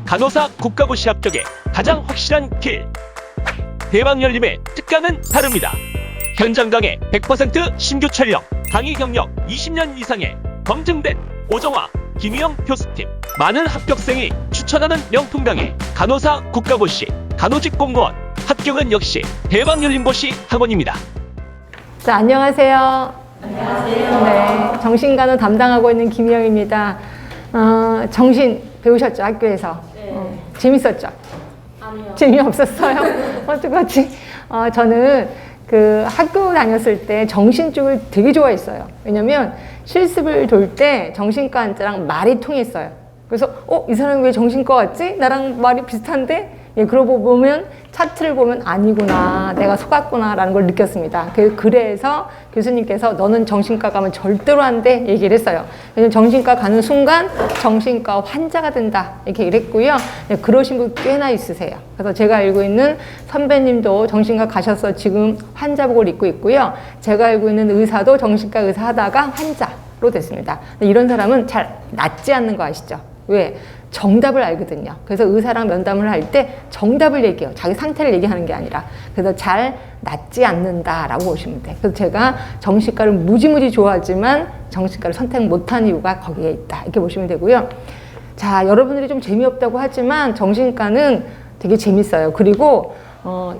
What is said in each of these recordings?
간호사 국가고시 합격에 가장 확실한 길. 대박열림의 특강은 다릅니다. 현장 강의 100% 신규 촬영, 강의 경력 20년 이상의 검증된 오정화, 김희영 교수팀, 많은 합격생이 추천하는 명품 강의, 간호사 국가고시, 간호직 공무원, 합격은 역시 대박열림고시 학원입니다. 자, 안녕하세요. 안녕하세요. 네, 정신간호 담당하고 있는 김희영입니다. 정신 배우셨죠, 학교에서? 네. 재밌었죠? 아니요. 재미없었어요? 어떡하지? 저는 그 학교 다녔을 때 정신 쪽을 되게 좋아했어요. 왜냐면 실습을 돌 때 정신과 환자랑 말이 통했어요. 그래서 이 사람이 왜 정신과 왔지? 나랑 말이 비슷한데? 예, 그러고 보면 차트를 보면 아니구나, 내가 속았구나 라는 걸 느꼈습니다. 그래서 교수님께서 너는 정신과 가면 절대로 안 돼 얘기를 했어요. 왜냐면 정신과 가는 순간 정신과 환자가 된다 이렇게 얘기를 했고요. 네, 그러신 분 꽤나 있으세요. 그래서 제가 알고 있는 선배님도 정신과 가셔서 지금 환자복을 입고 있고요. 제가 알고 있는 의사도 정신과 의사 하다가 환자로 됐습니다. 이런 사람은 잘 낫지 않는 거 아시죠? 왜? 정답을 알거든요. 그래서 의사랑 면담을 할 때 정답을 얘기해요. 자기 상태를 얘기하는 게 아니라. 그래서 잘 낫지 않는다라고 보시면 돼요. 그래서 제가 정신과를 무지무지 좋아하지만 정신과를 선택 못한 이유가 거기에 있다. 이렇게 보시면 되고요. 자, 여러분들이 좀 재미없다고 하지만 정신과는 되게 재밌어요. 그리고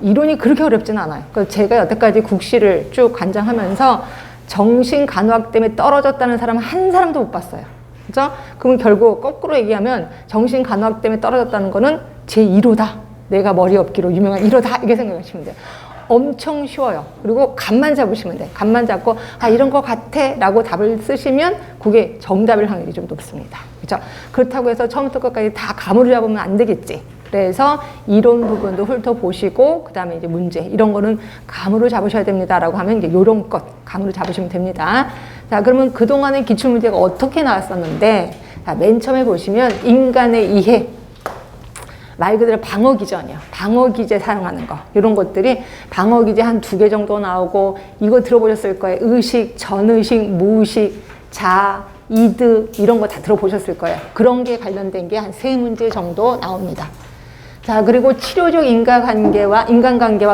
이론이 그렇게 어렵진 않아요. 그래서 제가 여태까지 국시를 쭉 관장하면서 정신간호학 때문에 떨어졌다는 사람 한 사람도 못 봤어요. 그죠? 그럼 결국 거꾸로 얘기하면 정신간호학 때문에 떨어졌다는 거는 제 1호다. 내가 머리 없기로 유명한 1호다. 이렇게 생각하시면 돼요. 엄청 쉬워요. 그리고 감만 잡으시면 돼요. 감만 잡고 이런 거 같아 라고 답을 쓰시면 그게 정답일 확률이 좀 높습니다. 그죠? 그렇다고 해서 처음부터 끝까지 다 감으로 잡으면 안 되겠지. 그래서 이론 부분도 훑어보시고 그 다음에 이제 문제 이런 거는 감으로 잡으셔야 됩니다 라고 하면 이제 요런 것 감으로 잡으시면 됩니다. 자, 그러면 그동안의 기출문제가 어떻게 나왔었는데, 자, 맨 처음에 보시면 인간의 이해, 말 그대로 방어기전이요. 방어기제 사용하는 거. 이런 것들이 방어기제 한 2개 정도 나오고, 이거 들어보셨을 거예요. 의식, 전의식, 무의식, 자, 이득, 이런 거 다 들어보셨을 거예요. 그런 게 관련된 게 한 3문제 정도 나옵니다. 자, 그리고 치료적 인간관계와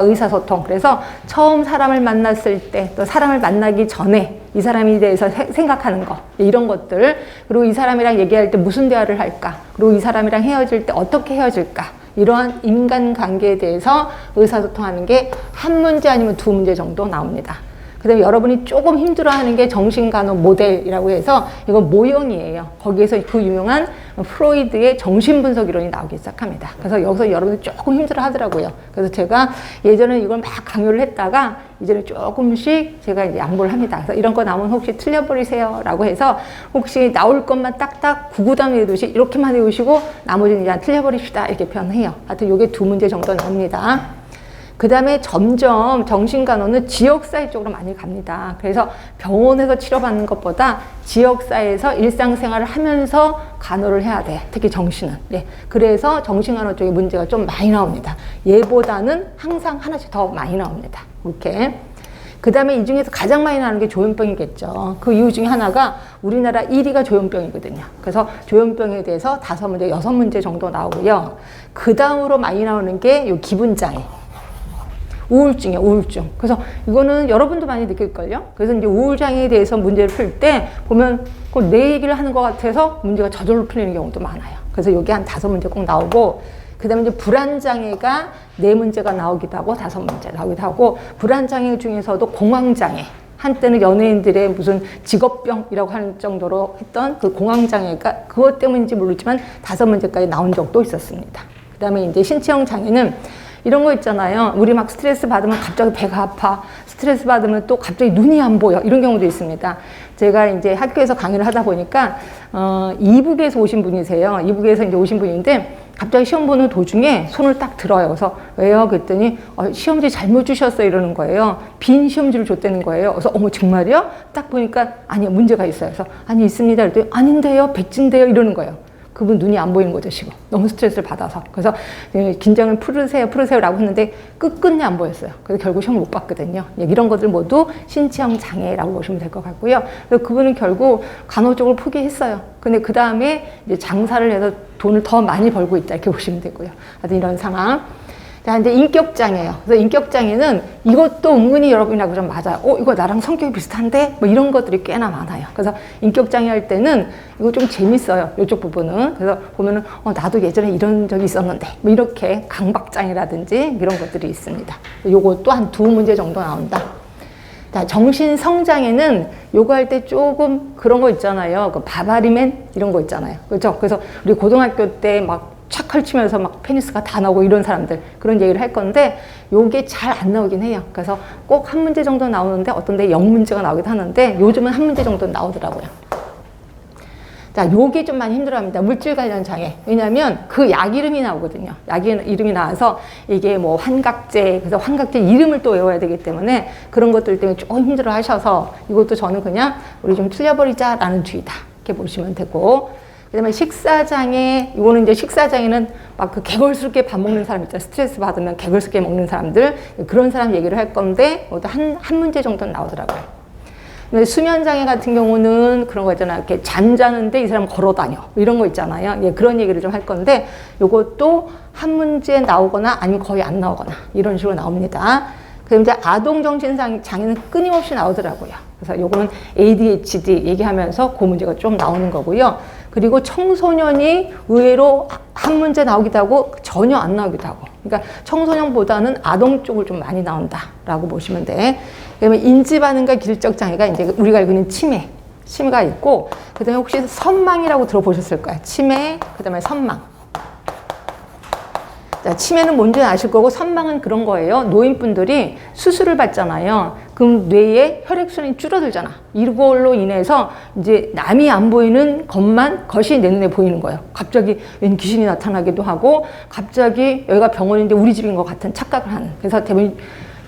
의사소통. 그래서 처음 사람을 만났을 때, 또 사람을 만나기 전에 이 사람에 대해서 생각하는 거, 이런 것들. 그리고 이 사람이랑 얘기할 때 무슨 대화를 할까? 그리고 이 사람이랑 헤어질 때 어떻게 헤어질까? 이러한 인간관계에 대해서 의사소통하는 게 한 문제 아니면 2문제 정도 나옵니다. 그 다음에 여러분이 조금 힘들어하는 게 정신간호 모델이라고 해서 이건 모형이에요. 거기에서 그 유명한 프로이드의 정신분석 이론이 나오기 시작합니다. 그래서 여기서 여러분이 조금 힘들어 하더라고요. 그래서 제가 예전에 이걸 막 강요를 했다가 이제는 조금씩 제가 이제 양보를 합니다. 그래서 이런 거 나오면 혹시 틀려버리세요 라고 해서 혹시 나올 것만 딱딱 구구단 외우듯이 이렇게만 외우시고 나머지는 그냥 틀려버립시다 이렇게 표현해요. 하여튼 요게 2문제 정도 나옵니다. 그 다음에 점점 정신간호는 지역사회 쪽으로 많이 갑니다. 그래서 병원에서 치료받는 것보다 지역사회에서 일상생활을 하면서 간호를 해야 돼. 특히 정신은. 네. 그래서 정신간호 쪽에 문제가 좀 많이 나옵니다. 얘보다는 항상 하나씩 더 많이 나옵니다. 이렇게. 그 다음에 이 중에서 가장 많이 나는 게 조현병이겠죠. 그 이유 중에 하나가 우리나라 1위가 조현병이거든요. 그래서 조현병에 대해서 5문제, 6문제 정도 나오고요. 그 다음으로 많이 나오는 게 요 기분장애. 우울증이에요, 우울증. 그래서 이거는 여러분도 많이 느낄걸요? 그래서 이제 우울장애에 대해서 문제를 풀 때 보면 꼭 내 얘기를 하는 것 같아서 문제가 저절로 풀리는 경우도 많아요. 그래서 여기 한 5문제 꼭 나오고, 그 다음에 이제 불안장애가 4문제가 나오기도 하고, 5문제 나오기도 하고, 불안장애 중에서도 공황장애. 한때는 연예인들의 무슨 직업병이라고 하는 정도로 했던 그 공황장애가 그것 때문인지 모르지만 5문제까지 나온 적도 있었습니다. 그 다음에 이제 신체형 장애는 이런 거 있잖아요. 우리 막 스트레스 받으면 갑자기 배가 아파. 스트레스 받으면 또 갑자기 눈이 안 보여. 이런 경우도 있습니다. 제가 이제 학교에서 강의를 하다 보니까, 이북에서 오신 분이세요. 이북에서 이제 오신 분인데, 갑자기 시험 보는 도중에 손을 딱 들어요. 그래서 왜요? 그랬더니, 시험지 잘못 주셨어요. 이러는 거예요. 빈 시험지를 줬다는 거예요. 그래서, 어머, 정말요? 딱 보니까, 아니요, 문제가 있어요. 그래서, 아니, 있습니다. 그랬더니, 아닌데요? 백지인데요? 이러는 거예요. 그분 눈이 안 보이는 거죠, 지금. 너무 스트레스를 받아서. 그래서 긴장을 풀으세요라고 했는데 끝끝내 안 보였어요. 그래서 결국 시험을 못 봤거든요. 이런 것들 모두 신체형 장애라고 보시면 될 것 같고요. 그래서 그분은 결국 간호 쪽을 포기했어요. 근데 그 다음에 이제 장사를 해서 돈을 더 많이 벌고 있다, 이렇게 보시면 되고요. 하여튼 이런 상황. 자, 이제 인격장애예요. 그래서 인격장애는 이것도 은근히 여러분이라고 좀 맞아요. 이거 나랑 성격이 비슷한데? 뭐 이런 것들이 꽤나 많아요. 그래서 인격장애 할 때는 이거 좀 재밌어요. 이쪽 부분은. 그래서 보면은, 나도 예전에 이런 적이 있었는데. 뭐 이렇게 강박장애라든지 이런 것들이 있습니다. 요것도 한 2문제 정도 나온다. 자, 정신성장애는 요거 할 때 조금 그런 거 있잖아요. 그 바바리맨? 이런 거 있잖아요. 그렇죠? 그래서 우리 고등학교 때 막 착 펼치면서 막 페니스가 다 나오고 이런 사람들, 그런 얘기를 할 건데 요게 잘 안 나오긴 해요. 그래서 꼭 한 문제 정도 나오는데 어떤 데 0문제가 나오기도 하는데 요즘은 한 문제 정도 나오더라고요. 자, 요게 좀 많이 힘들어합니다. 물질 관련 장애. 왜냐하면 그 약 이름이 나오거든요. 약 이름이 나와서 이게 뭐 환각제, 그래서 환각제 이름을 또 외워야 되기 때문에 그런 것들 때문에 조금 힘들어 하셔서 이것도 저는 그냥 우리 좀 틀려버리자라는 주의다, 이렇게 보시면 되고. 그 다음에 식사장애, 이거는 이제 식사장애는 막 그 개걸스럽게 밥 먹는 사람 있잖아요. 스트레스 받으면 개걸스럽게 먹는 사람들, 그런 사람 얘기를 할 건데, 한 문제 정도는 나오더라고요. 근데 수면장애 같은 경우는 그런 거 있잖아요. 이렇게 잠자는데 이 사람 걸어 다녀. 이런 거 있잖아요. 예, 그런 얘기를 좀 할 건데, 요것도 한 문제 나오거나 아니면 거의 안 나오거나 이런 식으로 나옵니다. 그럼 이제 아동정신장애는 끊임없이 나오더라고요. 그래서 요거는 ADHD 얘기하면서 그 문제가 좀 나오는 거고요. 그리고 청소년이 의외로 한 문제 나오기도 하고 전혀 안 나오기도 하고. 그러니까 청소년보다는 아동 쪽을 좀 많이 나온다라고 보시면 돼. 그러면 인지반응과 기술적 장애가 이제 우리가 알고 있는 치매가 있고, 그 다음에 혹시 선망이라고 들어보셨을 거예요. 치매, 그 다음에 선망. 자, 치매는 뭔지 아실 거고, 선망은 그런 거예요. 노인분들이 수술을 받잖아요. 그럼 뇌에 혈액순환이 줄어들잖아. 이걸로 인해서 이제 남이 안 보이는 것이 내 눈에 보이는 거예요. 갑자기 웬 귀신이 나타나기도 하고, 갑자기 여기가 병원인데 우리 집인 것 같은 착각을 하는. 그래서 대부분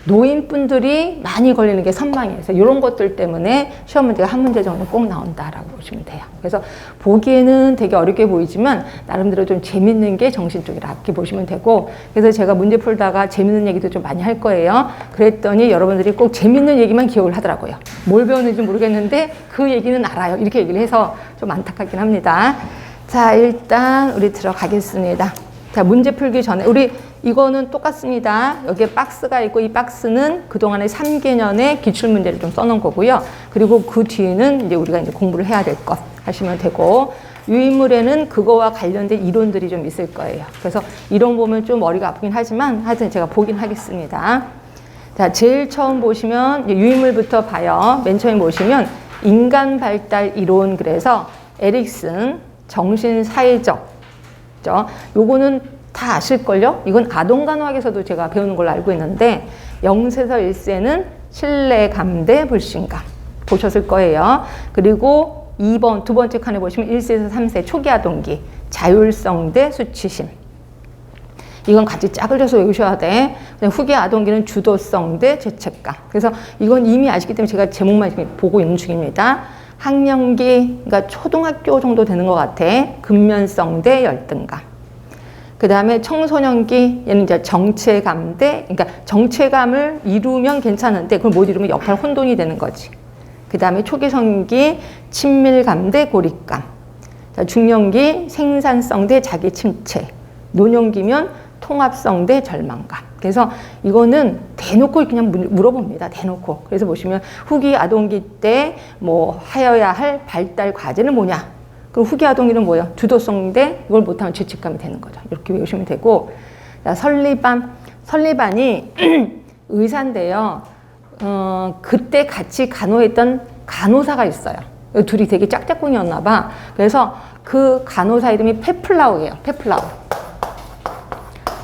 노인분들이 많이 걸리는 게 선망이에요. 그래서 이런 것들 때문에 시험 문제가 한 문제 정도 꼭 나온다라고 보시면 돼요. 그래서 보기에는 되게 어렵게 보이지만 나름대로 좀 재밌는 게 정신 쪽이라 이렇게 보시면 되고, 그래서 제가 문제 풀다가 재밌는 얘기도 좀 많이 할 거예요. 그랬더니 여러분들이 꼭 재밌는 얘기만 기억을 하더라고요. 뭘 배웠는지 모르겠는데 그 얘기는 알아요. 이렇게 얘기를 해서 좀 안타깝긴 합니다. 자, 일단 우리 들어가겠습니다. 자, 문제 풀기 전에 이거는 똑같습니다. 여기에 박스가 있고, 이 박스는 그동안의 3개년의 기출문제를 좀 써놓은 거고요. 그리고 그 뒤에는 이제 우리가 이제 공부를 해야 될 것 하시면 되고, 유인물에는 그거와 관련된 이론들이 좀 있을 거예요. 그래서 이론 보면 좀 머리가 아프긴 하지만 하여튼 제가 보긴 하겠습니다. 자, 제일 처음 보시면 유인물부터 봐요. 맨 처음 보시면 인간 발달 이론, 그래서 에릭슨 정신사회적, 요거는 다 아실걸요? 이건 아동간호학에서도 제가 배우는 걸로 알고 있는데, 0세에서 1세는 신뢰감 대 불신감 보셨을 거예요. 그리고 두 번째 칸에 보시면 1세에서 3세 초기 아동기 자율성 대 수치심. 이건 같이 짝을 져서 외우셔야 돼. 후기 아동기는 주도성 대 죄책감. 그래서 이건 이미 아시기 때문에 제가 제목만 보고 있는 중입니다. 학령기, 그러니까 초등학교 정도 되는 것 같아. 근면성 대 열등감. 그 다음에 청소년기, 얘는 이제 정체감 그러니까 정체감을 이루면 괜찮은데 그걸 못 이루면 역할 혼돈이 되는 거지. 그 다음에 초기성기, 친밀감 대 고립감. 자, 중년기, 생산성 대 자기 침체. 노년기면 통합성 대 절망감. 그래서 이거는 대놓고 그냥 물어봅니다. 대놓고. 그래서 보시면 후기 아동기 때 뭐 하여야 할 발달 과제는 뭐냐? 그럼 후기 아동기는 뭐예요? 주도성 대 이걸 못하면 죄책감이 되는 거죠. 이렇게 외우시면 되고. 자, 설리반이 의사인데요. 그때 같이 간호했던 간호사가 있어요. 둘이 되게 짝짝꿍이었나 봐. 그래서 그 간호사 이름이 페플라우예요. 페플라우.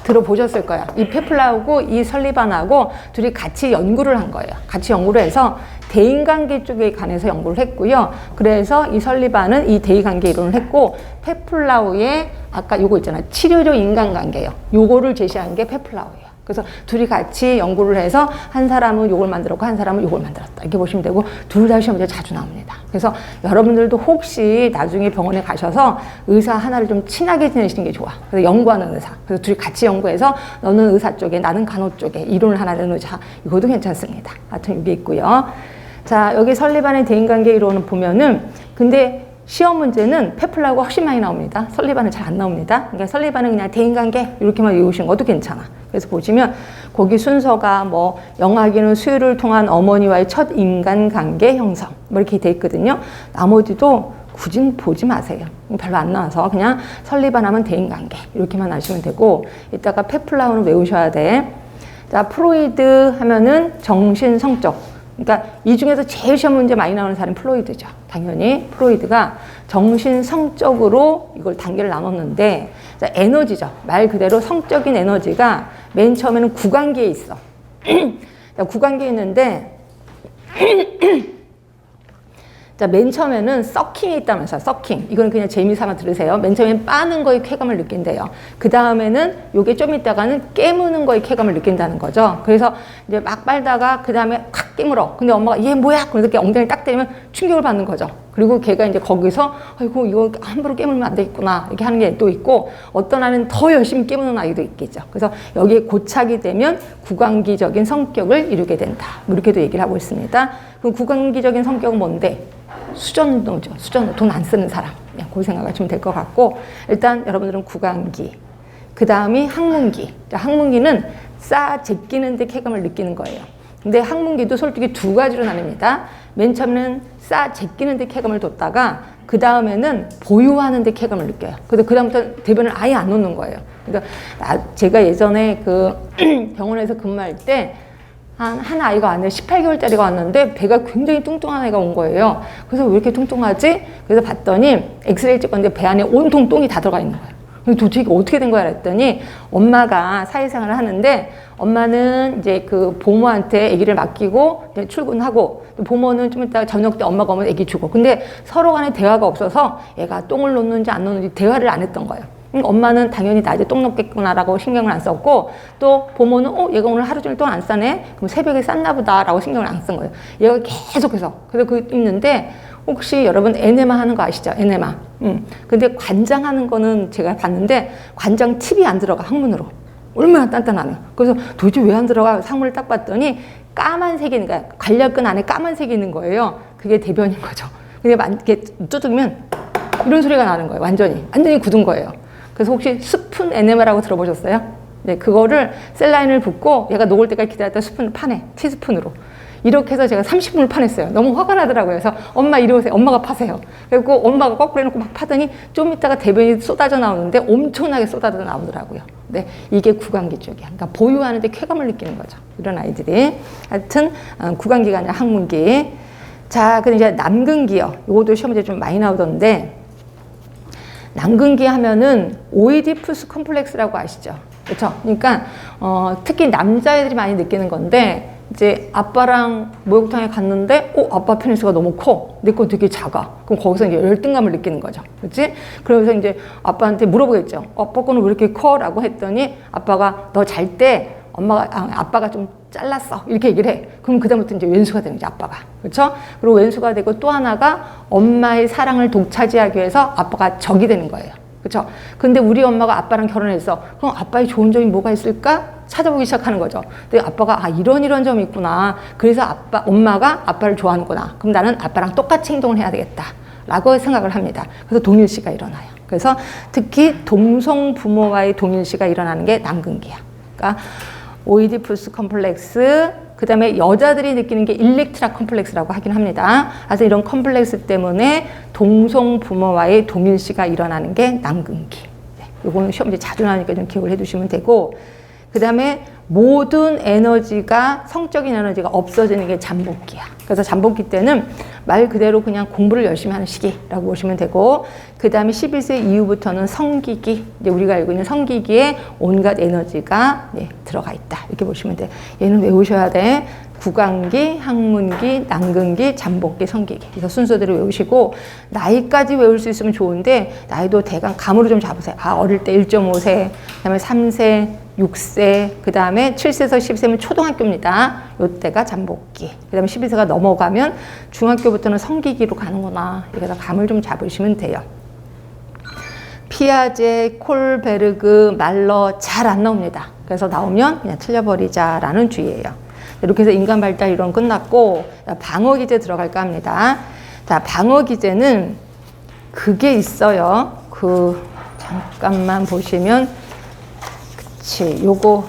들어보셨을 거야. 이 페플라우고 이 설리반하고 둘이 같이 연구를 한 거예요. 같이 연구를 해서 대인관계 쪽에 관해서 연구를 했고요. 그래서 이 설리반은 이 대인관계 이론을 했고, 페플라우의 아까 요거 있잖아요. 치료적 인간관계요. 요거를 제시한 게 페플라우예요. 그래서 둘이 같이 연구를 해서 한 사람은 요걸 만들었고 한 사람은 요걸 만들었다. 이렇게 보시면 되고, 둘 다 시험에 자주 나옵니다. 그래서 여러분들도 혹시 나중에 병원에 가셔서 의사 하나를 좀 친하게 지내시는 게 좋아. 그래서 연구하는 의사. 그래서 둘이 같이 연구해서 너는 의사 쪽에 나는 간호 쪽에 이론을 하나 내놓자. 이것도 괜찮습니다. 하여튼 이게 있고요. 자, 여기 설리반의 대인관계 이론을 보면은 근데 시험 문제는 페플라하고 훨씬 많이 나옵니다. 설리반은 잘 안 나옵니다. 그러니까 설리반은 그냥 대인관계 이렇게만 외우시는 것도 괜찮아. 그래서 보시면 거기 순서가 뭐 영아기는 수유를 통한 어머니와의 첫 인간관계 형성 뭐 이렇게 돼 있거든요. 나머지도 굳이 보지 마세요. 별로 안 나와서 그냥 설리반 하면 대인관계 이렇게만 아시면 되고 이따가 페플라우는 외우셔야 돼. 자, 프로이드 하면은 정신성적. 그러니까 이 중에서 제일 시험 문제 많이 나오는 사람이 플로이드죠. 당연히 프로이드가 정신성적으로 이걸 단계를 나눴는데 자, 에너지죠. 말 그대로 성적인 에너지가 맨 처음에는 구강기에 있어. 자, 구강기에 있는데 자, 맨 처음에는 서킹이 있다면서요. 서킹. 이건 그냥 재미삼아 들으세요. 맨 처음엔 빠는 거에 쾌감을 느낀대요. 그 다음에는 요게 좀 있다가는 깨무는 거에 쾌감을 느낀다는 거죠. 그래서 이제 막 빨다가 그 다음에 확 깨물어. 근데 엄마가 얘 뭐야? 그래서 이렇게 엉덩이 딱 때리면 충격을 받는 거죠. 그리고 걔가 이제 거기서 아이고 이거 함부로 깨물면 안 되겠구나 이렇게 하는 게 또 있고 어떤 아이는 더 열심히 깨무는 아이도 있겠죠. 그래서 여기에 고착이 되면 구강기적인 성격을 이루게 된다. 뭐 이렇게도 얘기를 하고 있습니다. 그럼 구강기적인 성격은 뭔데? 수전노죠. 수전노. 돈 안 쓰는 사람. 그 생각하시면 될 것 같고 일단 여러분들은 구강기. 그 다음이 항문기. 항문기는 쌓아 제끼는 데 쾌감을 느끼는 거예요. 근데 항문기도 솔직히 두 가지로 나뉩니다. 맨 처음에는 쌓아 제끼는 데 쾌감을 뒀다가 그 다음에는 보유하는 데 쾌감을 느껴요. 그래서 그 다음부터 대변을 아예 안 놓는 거예요. 그러니까 제가 예전에 그 병원에서 근무할 때 한 아이가 왔는데 18개월짜리가 왔는데 배가 굉장히 뚱뚱한 아이가 온 거예요. 그래서 왜 이렇게 뚱뚱하지? 그래서 봤더니 엑스레이 찍었는데 배 안에 온통 똥이 다 들어가 있는 거예요. 도대체 이게 어떻게 된 거야 그랬더니 엄마가 사회생활을 하는데 엄마는 이제 그 보모한테 아기를 맡기고 출근하고 보모는 좀 이따 저녁 때 엄마가 오면 아기 주고 근데 서로 간에 대화가 없어서 얘가 똥을 놓는지 안 놓는지 대화를 안 했던 거예요. 엄마는 당연히 낮에 똥 놓겠구나라고 신경을 안 썼고 또 보모는 얘가 오늘 하루 종일 똥 안 싸네? 그럼 새벽에 쌌나 보다라고 신경을 안 쓴 거예요. 얘가 계속해서 그래서 그 있는데 혹시 여러분 에네마 하는 거 아시죠? 에네마. 근데 관장하는 거는 제가 봤는데 관장 팁이 안 들어가 항문으로. 얼마나 단단하네요. 그래서 도대체 왜 안 들어가? 상문을 딱 봤더니 까만색이 그러니까 관략근 안에 까만색이 있는 거예요. 그게 대변인 거죠. 근데 이렇게 뚜둑이면 이런 소리가 나는 거예요. 완전히 굳은 거예요. 그래서 혹시 스푼 에네마라고 들어보셨어요? 네, 그거를 셀라인을 붓고 얘가 녹을 때까지 기다렸다 스푼을 파내. 티스푼으로. 이렇게 해서 제가 30분을 파냈어요. 너무 화가 나더라고요. 그래서 엄마 이리 오세요. 엄마가 파세요. 그리고 엄마가 거꾸로 해놓고 막 파더니 좀 있다가 대변이 쏟아져 나오는데 엄청나게 쏟아져 나오더라고요. 네, 이게 구강기 쪽이야. 그러니까 보유하는데 쾌감을 느끼는 거죠. 이런 아이들이. 하여튼 구강기가 아니라 항문기. 자, 그럼 이제 남근기요. 이것도 시험에 좀 많이 나오던데 남근기 하면은 오이디푸스 컴플렉스라고 아시죠? 그렇죠? 그러니까 특히 남자애들이 많이 느끼는 건데 이제 아빠랑 목욕탕에 갔는데 아빠 페니스가 너무 커. 내 건 되게 작아. 그럼 거기서 이제 열등감을 느끼는 거죠. 그렇지? 그러면서 이제 아빠한테 물어보겠죠. 아빠 거는 왜 이렇게 커? 라고 했더니 아빠가 너 잘 때 아빠가 좀 잘랐어. 이렇게 얘기를 해. 그럼 그다음부터 이제 왼수가 되는 거죠, 아빠가. 그렇죠? 그리고 왼수가 되고 또 하나가 엄마의 사랑을 독차지하기 위해서 아빠가 적이 되는 거예요. 그렇죠? 근데 우리 엄마가 아빠랑 결혼했어. 그럼 아빠의 좋은 점이 뭐가 있을까? 찾아보기 시작하는 거죠. 근데 아빠가 이런 점이 있구나. 그래서 엄마가 아빠를 좋아하는구나. 그럼 나는 아빠랑 똑같이 행동을 해야 되겠다. 라고 생각을 합니다. 그래서 동일시가 일어나요. 그래서 특히 동성 부모와의 동일시가 일어나는 게 남근기야. 그러니까 오이디푸스 컴플렉스, 그 다음에 여자들이 느끼는 게 일렉트라 컴플렉스라고 하긴 합니다. 그래서 이런 컴플렉스 때문에 동성 부모와의 동일시가 일어나는 게 남근기. 네, 이거는 시험에 자주 나오니까 좀 기억을 해두시면 되고, 그 다음에 모든 에너지가, 성적인 에너지가 없어지는 게 잠복기야. 그래서 잠복기 때는 말 그대로 그냥 공부를 열심히 하는 시기라고 보시면 되고, 그 다음에 11세 이후부터는 성기기, 이제 우리가 알고 있는 성기기에 온갖 에너지가 들어가 있다. 이렇게 보시면 돼. 얘는 외우셔야 돼. 구강기, 항문기, 남근기, 잠복기, 성기기. 그래서 순서대로 외우시고, 나이까지 외울 수 있으면 좋은데, 나이도 대강 감으로 좀 잡으세요. 어릴 때 1.5세, 그 다음에 3세, 6세, 그 다음에 7세에서 10세면 초등학교입니다. 요때가 잠복기. 그 다음에 12세가 넘어가면 중학교부터는 성기기로 가는구나. 이래서 감을 좀 잡으시면 돼요. 피아제, 콜베르그, 말러 잘 안 나옵니다. 그래서 나오면 그냥 틀려버리자라는 주의예요. 이렇게 해서 인간 발달 이론 끝났고 방어 기제 들어갈까 합니다. 자, 방어 기제는 그게 있어요. 잠깐만 보시면 그치, 요거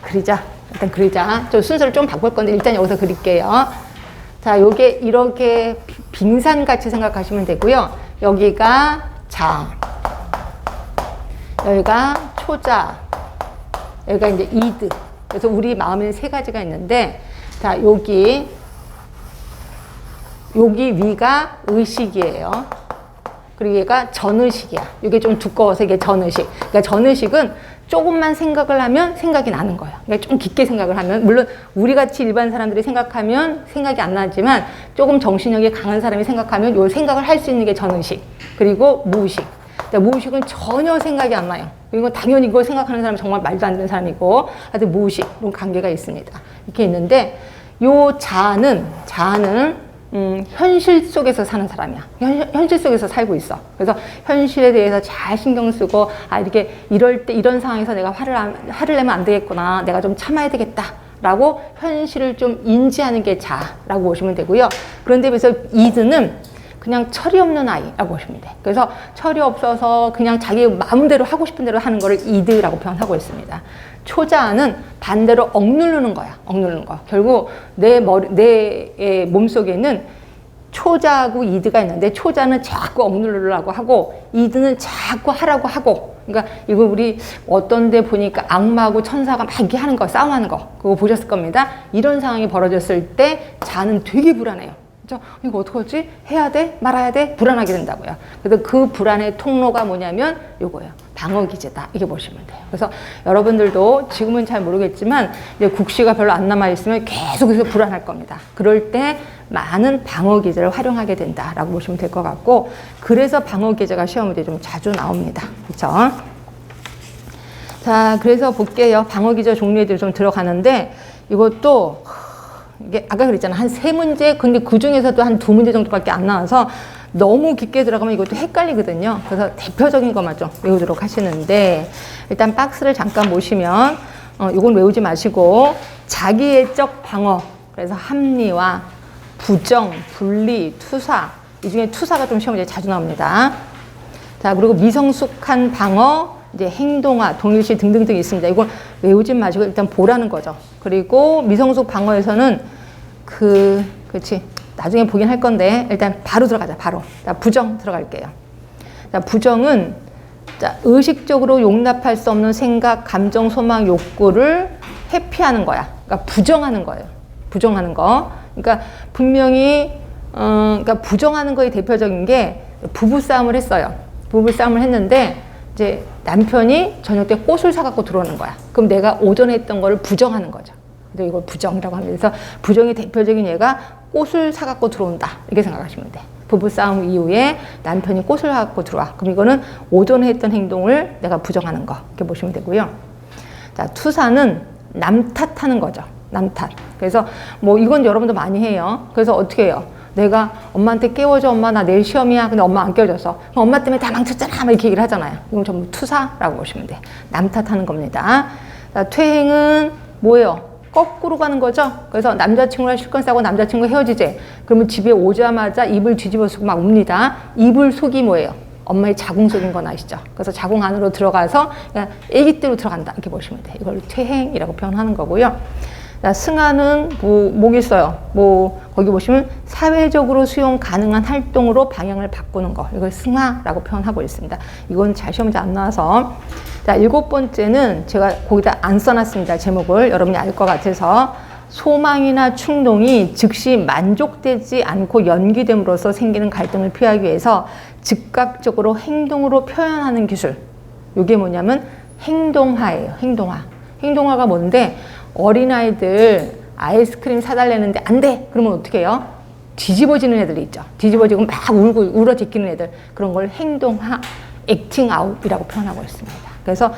그리자. 일단 그리자. 저 순서를 좀 바꿀 건데 일단 여기서 그릴게요. 자, 요게 이렇게 빙산같이 생각하시면 되고요. 여기가 자, 여기가 초자, 여기가 이제 이드. 그래서 우리 마음에는 세 가지가 있는데, 자, 여기 위가 의식이에요. 그리고 얘가 전의식이야. 이게 좀 두꺼워서 이게 전의식. 그러니까 전의식은 조금만 생각을 하면 생각이 나는 거예요. 그러니까 좀 깊게 생각을 하면, 물론 우리 같이 일반 사람들이 생각하면 생각이 안 나지만 조금 정신력이 강한 사람이 생각하면 요 생각을 할 수 있는 게 전의식. 그리고 무의식. 무의식은 전혀 생각이 안 나요. 그리고 당연히 이걸 생각하는 사람은 정말 말도 안 되는 사람이고, 하여튼 무의식, 이런 관계가 있습니다. 이렇게 있는데, 요 자아는 현실 속에서 사는 사람이야. 현실 속에서 살고 있어. 그래서 현실에 대해서 잘 신경 쓰고, 이렇게 이럴 때 이런 상황에서 내가 화를 내면 안 되겠구나. 내가 좀 참아야 되겠다. 라고 현실을 좀 인지하는 게 자라고 보시면 되고요. 그런데 그래서 이드는 그냥 철이 없는 아이라고 보시면 돼. 그래서 철이 없어서 그냥 자기 마음대로 하고 싶은 대로 하는 거를 이드라고 표현하고 있습니다. 초자는 반대로 억누르는 거야. 억누르는 거. 결국 내 몸속에는 초자하고 이드가 있는데, 초자는 자꾸 억누르려고 하고 이드는 자꾸 하라고 하고. 그러니까 이거 우리 어떤 데 보니까 악마하고 천사가 막 이렇게 하는 거, 싸움하는 거, 그거 보셨을 겁니다. 이런 상황이 벌어졌을 때 자는 되게 불안해요. 이거 어떡하지? 해야 돼? 말아야 돼? 불안하게 된다고요. 그래서 그 불안의 통로가 뭐냐면 요거예요. 방어 기제다. 이게 보시면 돼요. 그래서 여러분들도 지금은 잘 모르겠지만 이제 국시가 별로 안 남아 있으면 계속해서 불안할 겁니다. 그럴 때 많은 방어 기제를 활용하게 된다라고 보시면 될 것 같고, 그래서 방어 기제가 시험 문제에 좀 자주 나옵니다. 그렇죠? 자, 그래서 볼게요. 방어 기제 종류에 좀 들어가는데, 이것도 이게 아까 그랬잖아. 한 3문제, 근데 그 중에서도 한 2문제 정도밖에 안 나와서 너무 깊게 들어가면 이것도 헷갈리거든요. 그래서 대표적인 것만 좀 외우도록 하시는데, 일단 박스를 잠깐 보시면, 이건 외우지 마시고, 자기애적 방어, 그래서 합리화, 부정, 분리, 투사, 이 중에 투사가 좀 시험에 자주 나옵니다. 자, 그리고 미성숙한 방어, 이제 행동화, 동일시 등등등 있습니다. 이걸 외우지 마시고 일단 보라는 거죠. 그리고 미성숙 방어에서는 그렇지. 나중에 보긴 할 건데 일단 바로 들어가자. 바로. 자, 부정 들어갈게요. 자, 부정은 자, 의식적으로 용납할 수 없는 생각, 감정, 소망, 욕구를 회피하는 거야. 그러니까 부정하는 거예요. 부정하는 거. 그러니까 분명히 그러니까 부정하는 거의 대표적인 게 부부 싸움을 했어요. 부부 싸움을 했는데 이제 남편이 저녁 때 꽃을 사갖고 들어오는 거야. 그럼 내가 오전에 했던 거를 부정하는 거죠. 근데 이걸 부정이라고 합니다. 그래서 부정의 대표적인 예가 꽃을 사갖고 들어온다. 이렇게 생각하시면 돼. 부부싸움 이후에 남편이 꽃을 사갖고 들어와. 그럼 이거는 오전에 했던 행동을 내가 부정하는 거. 이렇게 보시면 되고요. 자, 투사는 남 탓하는 거죠. 남 탓. 그래서 뭐 이건 여러분도 많이 해요. 그래서 어떻게 해요? 내가 엄마한테 깨워줘. 엄마 나 내일 시험이야. 근데 엄마 안 깨워줘서 엄마 때문에 다 망쳤잖아. 막 이렇게 얘기를 하잖아요. 이건 전부 투사라고 보시면 돼. 남 탓하는 겁니다. 자, 퇴행은 뭐예요? 거꾸로 가는 거죠. 그래서 남자친구랑 실컷 싸고 남자친구 헤어지재. 그러면 집에 오자마자 이불 뒤집어 쓰고 막 웁니다. 이불 속이 뭐예요? 엄마의 자궁 속인 건 아시죠? 그래서 자궁 안으로 들어가서 그냥 애기때로 들어간다. 이렇게 보시면 돼. 이걸 퇴행이라고 표현하는 거고요. 자, 승하는 뭐가 있어요? 거기 보시면 사회적으로 수용 가능한 활동으로 방향을 바꾸는 거. 이걸 승하라고 표현하고 있습니다. 이건 잘 시험에 안 나와서. 자, 7번째는 제가 거기다 안 써놨습니다. 제목을. 여러분이 알 것 같아서. 소망이나 충동이 즉시 만족되지 않고 연기됨으로써 생기는 갈등을 피하기 위해서 즉각적으로 행동으로 표현하는 기술. 이게 뭐냐면 행동화예요. 행동화. 행동화가 뭔데? 어린아이들 아이스크림 사달라는데 안 돼! 그러면 어떻게 해요? 뒤집어지는 애들이 있죠. 뒤집어지고 막 울고 울어 제끼는 애들. 그런 걸 행동화, 액팅 아웃이라고 표현하고 있습니다. 그래서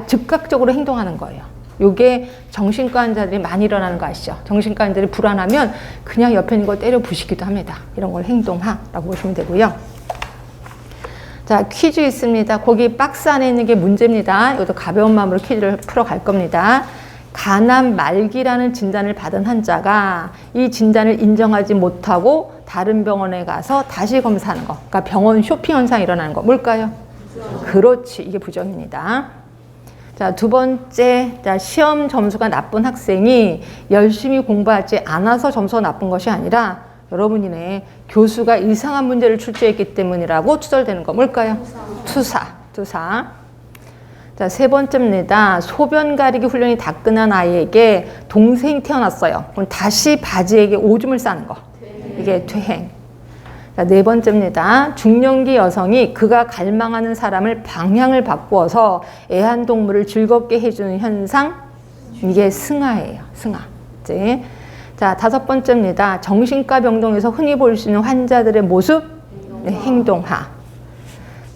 즉각적으로 행동하는 거예요. 요게 정신과 환자들이 많이 일어나는 거 아시죠? 정신과 환자들이 불안하면 그냥 옆에 있는 걸 때려 부시기도 합니다. 이런 걸 행동하라고 보시면 되고요. 자, 퀴즈 있습니다. 거기 박스 안에 있는 게 문제입니다. 이것도 가벼운 마음으로 퀴즈를 풀어갈 겁니다. 간암 말기라는 진단을 받은 환자가 이 진단을 인정하지 못하고 다른 병원에 가서 다시 검사하는 거. 그러니까 병원 쇼핑 현상이 일어나는 거. 뭘까요? 그렇지. 이게 부정입니다. 자, 두 번째, 자, 시험 점수가 나쁜 학생이 열심히 공부하지 않아서 점수가 나쁜 것이 아니라 여러분이네 교수가 이상한 문제를 출제했기 때문이라고 투덜대는 거. 뭘까요? 투사. 자, 세 번째입니다. 소변 가리기 훈련이 다 끝난 아이에게 동생이 태어났어요. 그럼 다시 바지에게 오줌을 싸는 거. 이게 퇴행. 자, 네 번째입니다. 중년기 여성이 그가 갈망하는 사람을 방향을 바꾸어서 애완동물을 즐겁게 해주는 현상. 이게 승하예요. 승하. 이제. 자, 다섯 번째입니다. 정신과 병동에서 흔히 볼 수 있는 환자들의 모습. 네, 행동하.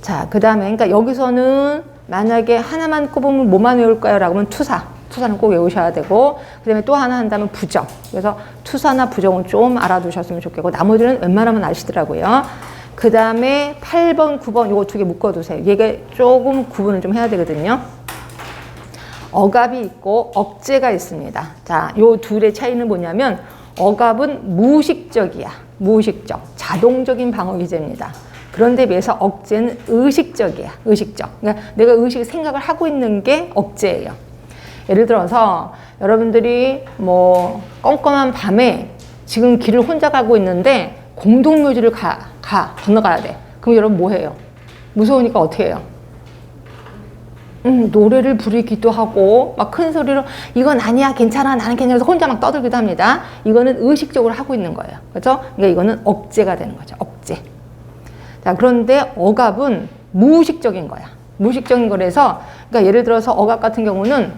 자, 그 다음에, 그러니까 여기서는 만약에 하나만 꼽으면 뭐만 외울까요? 라고 하면 투사. 투사는 꼭 외우셔야 되고, 그 다음에 또 하나 한다면 부정. 그래서 투사나 부정은 좀 알아두셨으면 좋겠고, 나머지는 웬만하면 아시더라고요. 그 다음에 8번, 9번, 요거 두 개 묶어두세요. 이게 조금 구분을 좀 해야 되거든요. 억압이 있고 억제가 있습니다. 자, 요 둘의 차이는 뭐냐면, 억압은 무의식적이야. 무의식적. 자동적인 방어 기제입니다. 그런데 비해서 억제는 의식적이야. 의식적. 그러니까 내가 생각을 하고 있는 게 억제예요. 예를 들어서 여러분들이 뭐 껌껌한 밤에 지금 길을 혼자 가고 있는데 공동묘지를 건너가야 돼. 그럼 여러분 뭐 해요? 무서우니까 어떻게 해요? 노래를 부르기도 하고 막 큰 소리로 이건 아니야, 괜찮아, 나는 괜찮아서 혼자 막 떠들기도 합니다. 이거는 의식적으로 하고 있는 거예요. 그렇죠? 그러니까 이거는 억제가 되는 거죠. 억제. 자, 그런데 억압은 무의식적인 거야. 무의식적인 거라서, 그러니까 예를 들어서 억압 같은 경우는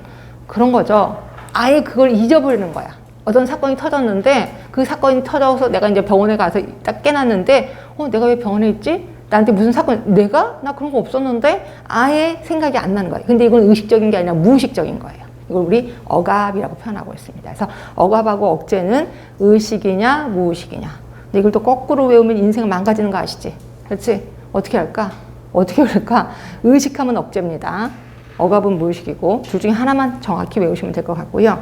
그런 거죠. 아예 그걸 잊어버리는 거야. 어떤 사건이 터졌는데 그 사건이 터져서 내가 이제 병원에 가서 딱 깨놨는데 내가 왜 병원에 있지? 나한테 무슨 사건, 내가? 나 그런 거 없었는데 아예 생각이 안 나는 거예요. 근데 이건 의식적인 게 아니라 무의식적인 거예요. 이걸 우리 억압이라고 표현하고 있습니다. 그래서 억압하고 억제는 의식이냐 무의식이냐. 근데 이걸 또 거꾸로 외우면 인생 망가지는 거 아시지? 그렇지? 어떻게 할까? 어떻게 그럴까? 의식하면 억제입니다. 억압은 무의식이고 둘 중에 하나만 정확히 외우시면 될 것 같고요.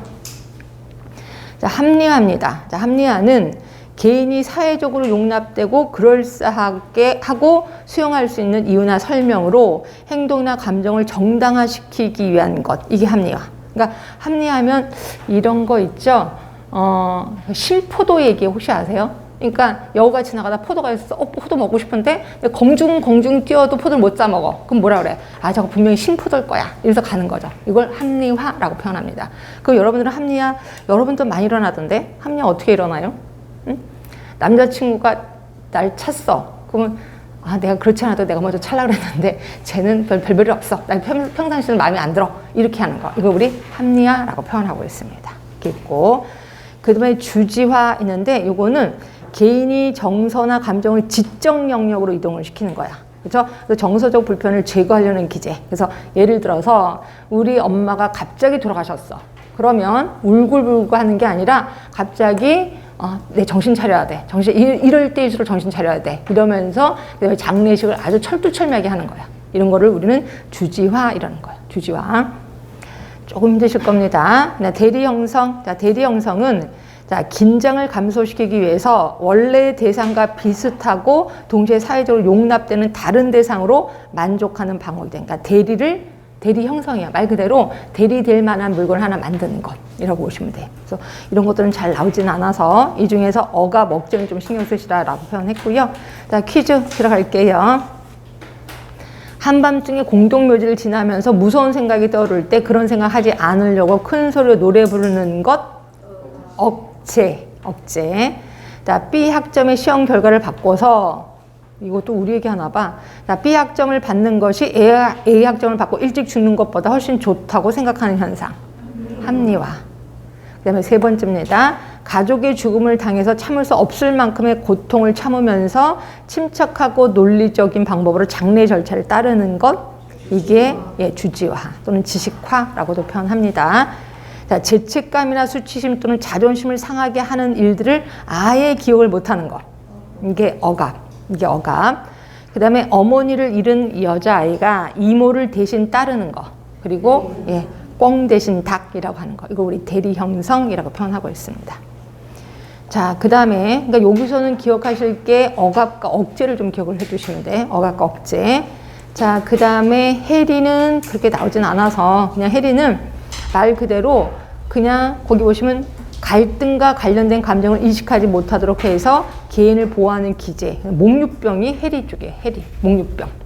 자, 합리화입니다. 자, 합리화는 개인이 사회적으로 용납되고 그럴싸하게 하고 수용할 수 있는 이유나 설명으로 행동이나 감정을 정당화시키기 위한 것. 이게 합리화. 그러니까 합리화하면 이런 거 있죠. 신포도 얘기 혹시 아세요? 그러니까 여우가 지나가다 포도가 있어서 포도 먹고 싶은데 공중 뛰어도 포도를 못 사 먹어. 그럼 뭐라 그래? 아, 저거 분명히 신포도일 거야. 이래서 가는 거죠. 이걸 합리화라고 표현합니다. 그럼 여러분들은 합리화, 여러분도 많이 일어나던데 합리화 어떻게 일어나요? 응? 남자친구가 날 찼어. 그러면 내가 그렇지 않아도 내가 먼저 찰라 그랬는데 쟤는 별별이 없어. 난 평상시에는 마음에 안 들어. 이렇게 하는 거. 이거 우리 합리화라고 표현하고 있습니다. 이렇게 있고, 그 다음에 주지화 있는데 요거는 개인이 정서나 감정을 지적 영역으로 이동을 시키는 거야. 그렇죠? 그래서 정서적 불편을 제거하려는 기제. 그래서 예를 들어서 우리 엄마가 갑자기 돌아가셨어. 그러면 울굴불굴 하는 게 아니라 갑자기 내 정신 차려야 돼. 이럴 때일수록 정신 차려야 돼. 이러면서 장례식을 아주 철두철미하게 하는 거야. 이런 거를 우리는 주지화 이라는 거야. 주지화. 조금 힘드실 겁니다. 대리 형성. 자, 대리 형성은 긴장을 감소시키기 위해서 원래 대상과 비슷하고 동시에 사회적으로 용납되는 다른 대상으로 만족하는 방법이 돼. 그러니까 대리 형성이야. 말 그대로 대리될 만한 물건을 하나 만드는 것이라고 보시면 돼요. 그래서 이런 것들은 잘 나오진 않아서 이 중에서 억압, 억제는 좀 신경 쓰시라라고 표현했고요. 자, 퀴즈 들어갈게요. 한밤중에 공동묘지를 지나면서 무서운 생각이 떠오를 때 그런 생각하지 않으려고 큰 소리로 노래 부르는 것 억제. 자, B 학점의 시험 결과를 바꿔서 이것도 우리 얘기하나 봐. 자, B 학점을 받는 것이 A 학점을 받고 일찍 죽는 것보다 훨씬 좋다고 생각하는 현상. 합리화. 그 다음에 세 번째입니다. 가족의 죽음을 당해서 참을 수 없을 만큼의 고통을 참으면서 침착하고 논리적인 방법으로 장례 절차를 따르는 것. 이게 예, 주지화 또는 지식화라고도 표현합니다. 자, 죄책감이나 수치심 또는 자존심을 상하게 하는 일들을 아예 기억을 못하는 것. 이게 억압. 이게 억압. 그 다음에 어머니를 잃은 여자아이가 이모를 대신 따르는 거. 그리고 예, 꿩 대신 닭이라고 하는 거. 이거 우리 대리형성이라고 표현하고 있습니다. 자, 그 다음에 그러니까 여기서는 기억하실 게 억압과 억제를 좀 기억을 해주시면 돼. 억압과 억제. 자, 그 다음에 해리는 그렇게 나오진 않아서 그냥 해리는 말 그대로 그냥 거기 보시면 갈등과 관련된 감정을 인식하지 못하도록 해서 개인을 보호하는 기제. 목류병이 해리 쪽에 해리. 목류병.